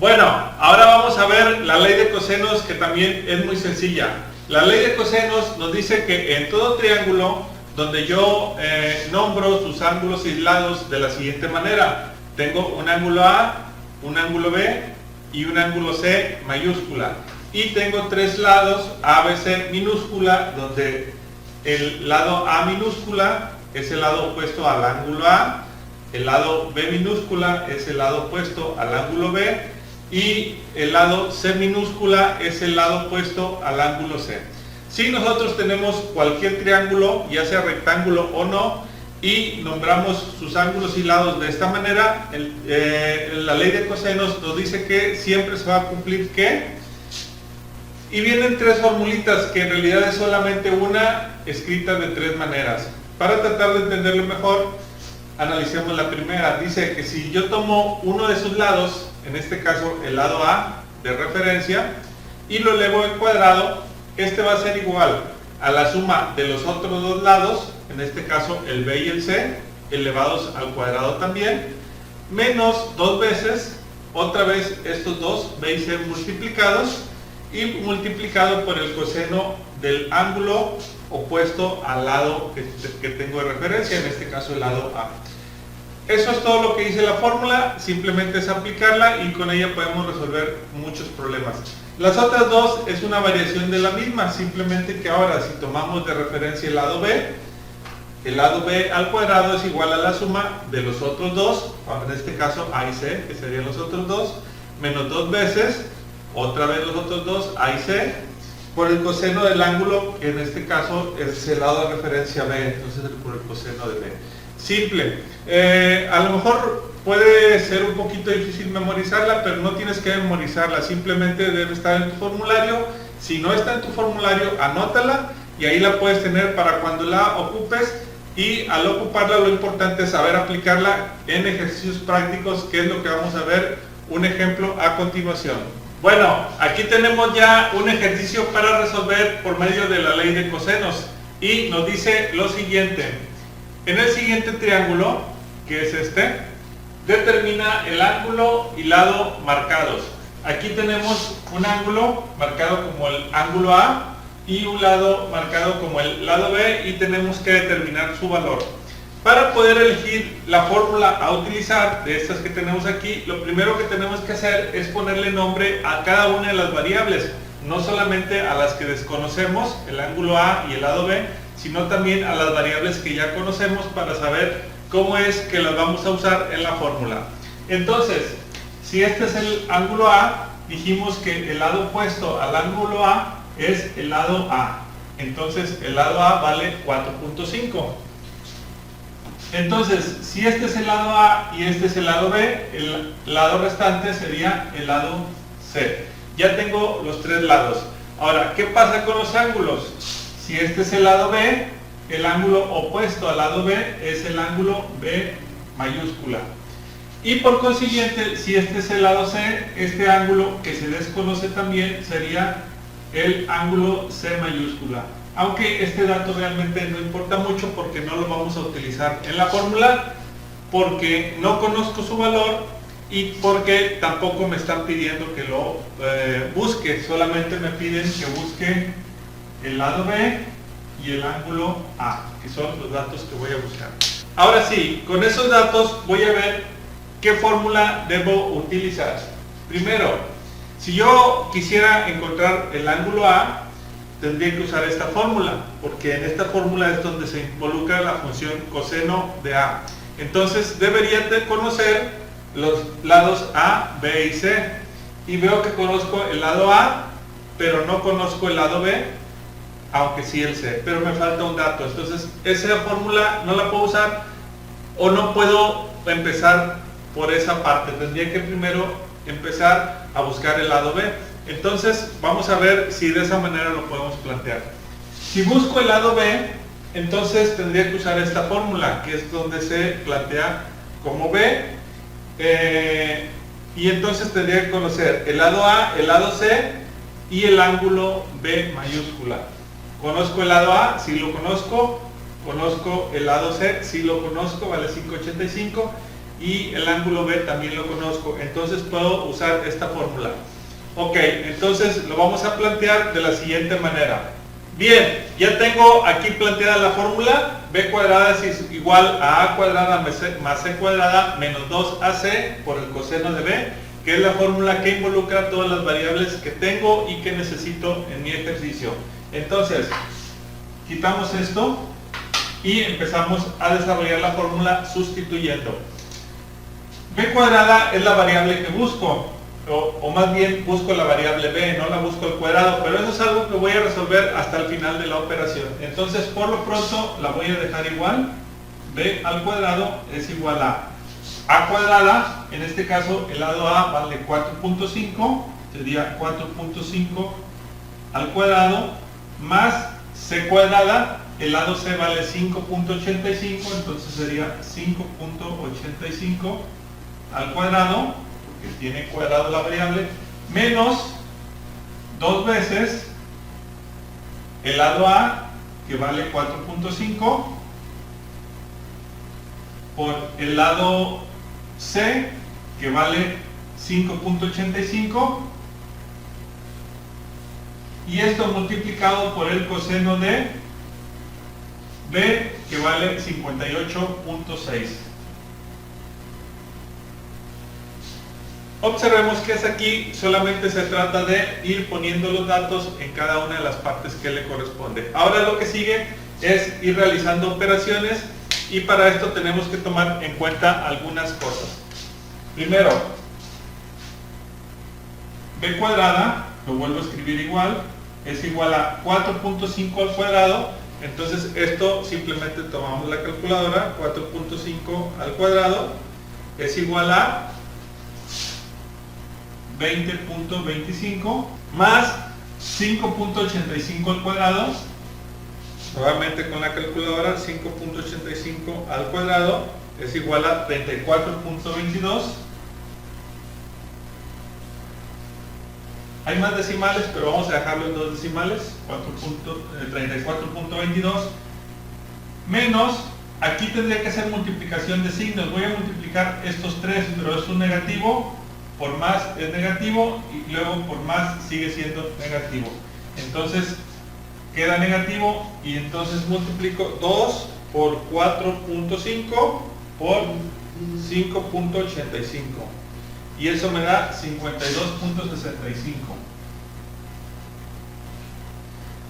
Bueno, ahora vamos a ver la ley de cosenos, que también es muy sencilla. La ley de cosenos nos dice que en todo triángulo donde yo nombro sus ángulos aislados de la siguiente manera: tengo un ángulo A, un ángulo B y un ángulo C mayúscula, y tengo tres lados ABC minúscula, donde el lado A minúscula es el lado opuesto al ángulo A, el lado B minúscula es el lado opuesto al ángulo B, y el lado C minúscula es el lado opuesto al ángulo C. Si nosotros tenemos cualquier triángulo, ya sea rectángulo o no, y nombramos sus ángulos y lados de esta manera, la ley de cosenos nos dice que siempre se va a cumplir ¿qué? Y vienen tres formulitas, que en realidad es solamente una escrita de tres maneras. Para tratar de entenderlo mejor, analicemos la primera. Dice que si yo tomo uno de sus lados, en este caso el lado A de referencia, y lo elevo al cuadrado, este va a ser igual a la suma de los otros dos lados, en este caso el B y el C, elevados al cuadrado también, menos dos veces, otra vez estos dos B y C multiplicados, y multiplicado por el coseno del ángulo opuesto al lado que tengo de referencia, en este caso el lado A. Eso es todo lo que dice la fórmula, simplemente es aplicarla y con ella podemos resolver muchos problemas. Las otras dos es una variación de la misma, simplemente que ahora si tomamos de referencia el lado B al cuadrado es igual a la suma de los otros dos, en este caso A y C, que serían los otros dos, menos dos veces, otra vez los otros dos, A y C, por el coseno del ángulo, que en este caso es el lado de referencia B, entonces por el coseno de B. Simple. A lo mejor puede ser un poquito difícil memorizarla, pero no tienes que memorizarla, simplemente debe estar en tu formulario. Si no está en tu formulario, anótala y ahí la puedes tener para cuando la ocupes, y al ocuparla lo importante es saber aplicarla en ejercicios prácticos, que es lo que vamos a ver un ejemplo a continuación. Bueno, aquí tenemos ya un ejercicio para resolver por medio de la ley de cosenos, y nos dice lo siguiente: en el siguiente triángulo, que es este, determina el ángulo y lado marcados. Aquí tenemos un ángulo marcado como el ángulo A y un lado marcado como el lado B, y tenemos que determinar su valor. Para poder elegir la fórmula a utilizar de estas que tenemos aquí, lo primero que tenemos que hacer es ponerle nombre a cada una de las variables, no solamente a las que desconocemos, el ángulo A y el lado B, sino también a las variables que ya conocemos, para saber cómo es que las vamos a usar en la fórmula. Entonces, si este es el ángulo A, dijimos que el lado opuesto al ángulo A es el lado A. Entonces, el lado A vale 4.5. Entonces, si este es el lado A y este es el lado B, el lado restante sería el lado C. Ya tengo los tres lados. Ahora, ¿qué pasa con los ángulos? Si este es el lado B, el ángulo opuesto al lado B es el ángulo B mayúscula. Y por consiguiente, si este es el lado C, este ángulo que se desconoce también sería el ángulo C mayúscula. Aunque este dato realmente no importa mucho, porque no lo vamos a utilizar en la fórmula, porque no conozco su valor y porque tampoco me están pidiendo que lo busque, solamente me piden que busque el lado B y el ángulo A, que son los datos que voy a buscar. Ahora sí, con esos datos voy a ver qué fórmula debo utilizar. Primero, si yo quisiera encontrar el ángulo A, tendría que usar esta fórmula, porque en esta fórmula es donde se involucra la función coseno de A. Entonces debería de conocer los lados A, B y C, y veo que conozco el lado A, pero no conozco el lado B, aunque sí el C, pero me falta un dato. Entonces esa fórmula no la puedo usar, o no puedo empezar por esa parte. Tendría que primero empezar a buscar el lado B. Entonces vamos a ver si de esa manera lo podemos plantear. Si busco el lado B, entonces tendría que usar esta fórmula, que es donde se plantea como B, y entonces tendría que conocer el lado A, el lado C y el ángulo B mayúscula. Conozco el lado A, si lo conozco. Conozco el lado C, si lo conozco, vale 5.85. y el ángulo B también lo conozco, entonces puedo usar esta fórmula. Ok, entonces lo vamos a plantear de la siguiente manera. Bien, ya tengo aquí planteada la fórmula. B cuadrada es igual a A cuadrada más C cuadrada menos 2AC por el coseno de B, que es la fórmula que involucra todas las variables que tengo y que necesito en mi ejercicio. Entonces, quitamos esto y empezamos a desarrollar la fórmula sustituyendo. B cuadrada es la variable que busco, o más bien busco la variable B, no la busco al cuadrado, pero eso es algo que voy a resolver hasta el final de la operación. Entonces, por lo pronto, la voy a dejar igual. B al cuadrado es igual a cuadrada, en este caso el lado A vale 4.5, sería 4.5 al cuadrado, más C cuadrada, el lado C vale 5.85, entonces sería 5.85 al cuadrado, porque tiene cuadrado la variable, menos 2 veces el lado A, que vale 4.5, por el lado C, que vale 5.85, y esto multiplicado por el coseno de B, que vale 58.6. Observemos que es aquí, solamente se trata de ir poniendo los datos en cada una de las partes que le corresponde. Ahora lo que sigue es ir realizando operaciones, y para esto tenemos que tomar en cuenta algunas cosas. Primero, B cuadrada, lo vuelvo a escribir igual, es igual a 4.5 al cuadrado. Entonces esto simplemente tomamos la calculadora, 4.5 al cuadrado es igual a 20.25 más 5.85 al cuadrado, nuevamente con la calculadora, 5.85 al cuadrado es igual a 34.22. Hay más decimales, pero vamos a dejarlo en 2 decimales, 34.22 menos, aquí tendría que hacer multiplicación de signos. Voy a multiplicar estos tres, pero es un negativo, por más es negativo, y luego por más sigue siendo negativo. Entonces queda negativo, y entonces multiplico 2 por 4.5 por 5.85. Y eso me da 52.65.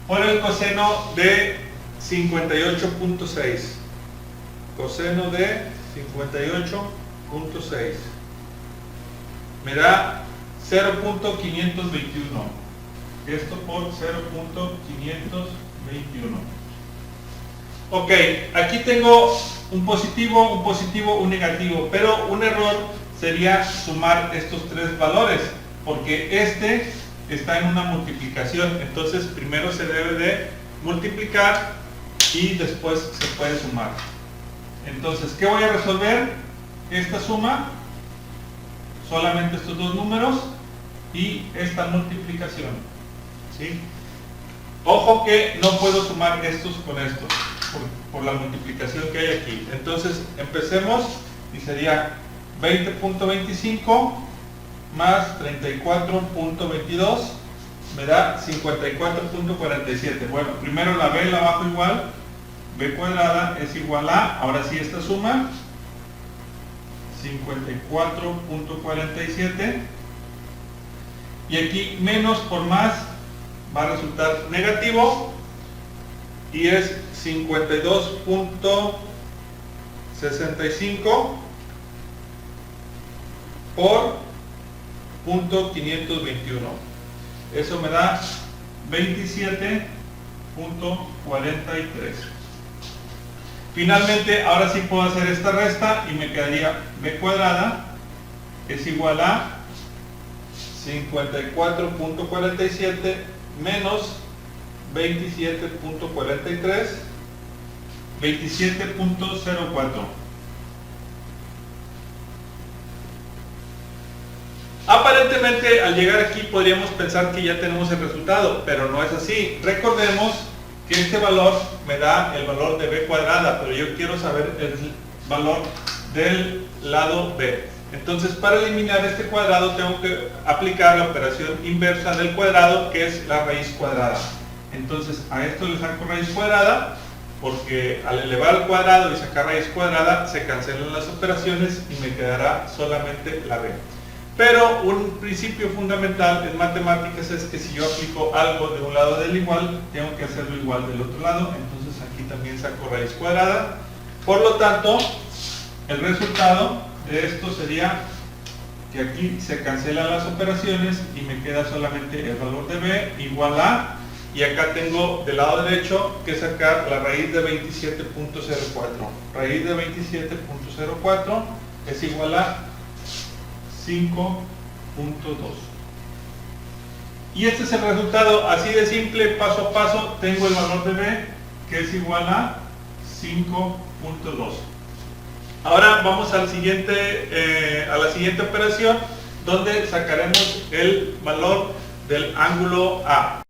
Por el coseno de 58.6. Coseno de 58.6. Me da 0.521. Esto por 0.521. Ok, aquí tengo un positivo, un negativo, pero un error sería sumar estos tres valores, porque este está en una multiplicación. Entonces primero se debe de multiplicar y después se puede sumar. Entonces, ¿qué voy a resolver? Esta suma, solamente estos dos números, y esta multiplicación, ¿sí? Ojo que no puedo sumar estos con estos por la multiplicación que hay aquí. Entonces empecemos, y sería 20.25 más 34.22 me da 54.47. Bueno, primero la B la bajo igual, B cuadrada es igual a, ahora sí esta suma, 54.47, y aquí menos por más va a resultar negativo, y es 52.65 por .521. Eso me da 27.43. Finalmente, ahora sí puedo hacer esta resta y me quedaría B cuadrada es igual a 54.47 menos 27.43, 27.04. Aparentemente al llegar aquí podríamos pensar que ya tenemos el resultado, pero no es así. Recordemos que este valor me da el valor de B cuadrada, pero yo quiero saber el valor del lado B. Entonces, para eliminar este cuadrado tengo que aplicar la operación inversa del cuadrado, que es la raíz cuadrada. Entonces, a esto le saco raíz cuadrada, porque al elevar al cuadrado y sacar raíz cuadrada se cancelan las operaciones y me quedará solamente la B. Pero un principio fundamental en matemáticas es que si yo aplico algo de un lado del igual, tengo que hacerlo igual del otro lado. Entonces aquí también saco raíz cuadrada. Por lo tanto, el resultado de esto sería que aquí se cancelan las operaciones y me queda solamente el valor de B igual a, y acá tengo del lado derecho que sacar la raíz de 27.04. Raíz de 27.04 es igual a 5.2. Y este es el resultado, así de simple, paso a paso. Tengo el valor de B, que es igual a 5.2. Ahora vamos al siguiente, a la siguiente operación, donde sacaremos el valor del ángulo A.